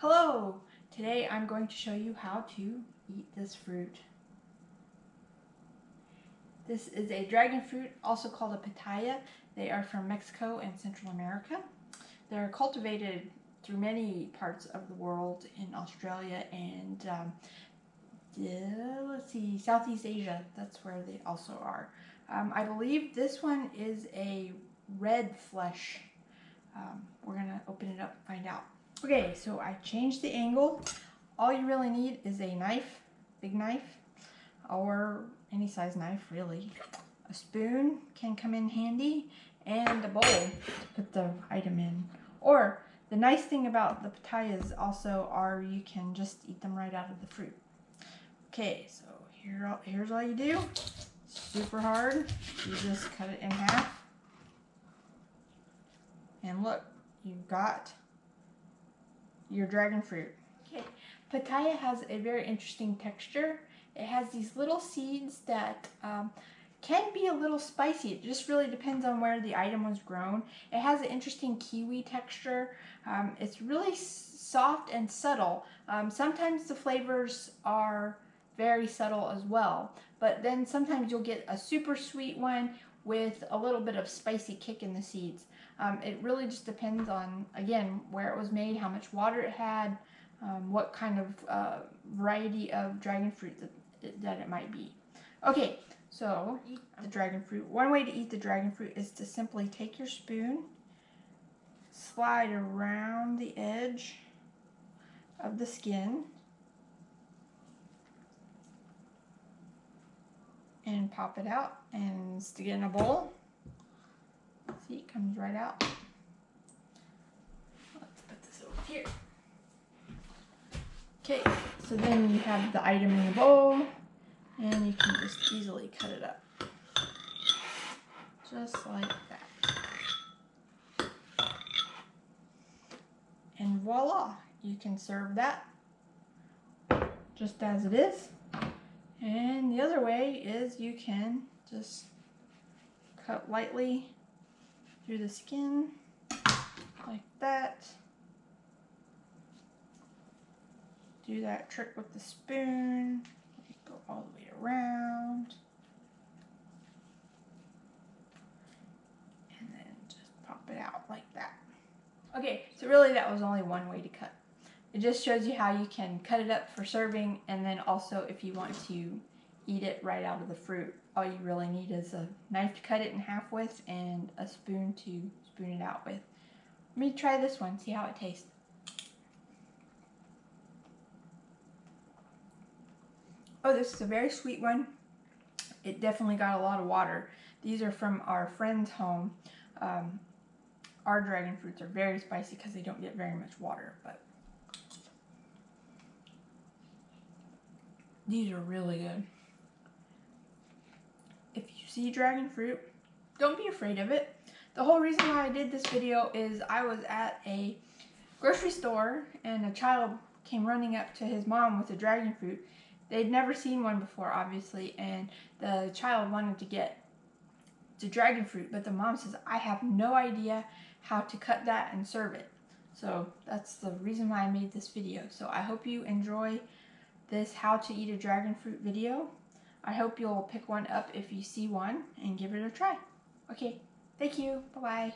Hello! Today I'm going to show you how to eat this fruit. This is a dragon fruit, also called a pitaya. They are from Mexico and Central America. They're cultivated through many parts of the world in Australia and Southeast Asia. That's where they also are. I believe this one is a red flesh. We're going to open it up and find out. Okay, so I changed the angle. All you really need is a knife, big knife, or any size knife really. A spoon can come in handy, and a bowl to put the item in. Or the nice thing about the pitayas also are you can just eat them right out of the fruit. Okay, so here's all you do. Super hard. You just cut it in half. And look, you've got your dragon fruit. Okay, pitaya has a very interesting texture. It has these little seeds that can be a little spicy. It just really depends on where the item was grown. It has an interesting kiwi texture. It's really soft and subtle. Sometimes the flavors are very subtle as well, but then sometimes you'll get a super sweet one with a little bit of spicy kick in the seeds. It really just depends on, again, where it was made, how much water it had, what kind of variety of dragon fruit that it might be. Okay, so eat the dragon fruit. One way to eat the dragon fruit is to simply take your spoon, slide around the edge of the skin, and pop it out and stick it in a bowl. See, it comes right out. Let's put this over here. Okay, so then you have the item in the bowl, and you can just easily cut it up. Just like that. And voila, you can serve that just as it is. And the other way is you can just cut lightly through the skin like that. Do that trick with the spoon. Go all the way around. And then just pop it out like that. Okay, so really that was only one way to cut. It just shows you how you can cut it up for serving, and then also if you want to eat it right out of the fruit, all you really need is a knife to cut it in half with and a spoon to spoon it out with. Let me try this one, see how it tastes. Oh, this is a very sweet one. It definitely got a lot of water. These are from our friend's home. Our dragon fruits are very spicy because they don't get very much water, but these are really good. If you see dragon fruit, don't be afraid of it. The whole reason why I did this video is I was at a grocery store and a child came running up to his mom with a dragon fruit. They'd never seen one before, obviously, and the child wanted to get the dragon fruit, but the mom says, I have no idea how to cut that and serve it. So that's the reason why I made this video. So I hope you enjoy this how to eat a dragon fruit video. I hope you'll pick one up if you see one and give it a try. Okay, thank you. Bye-bye.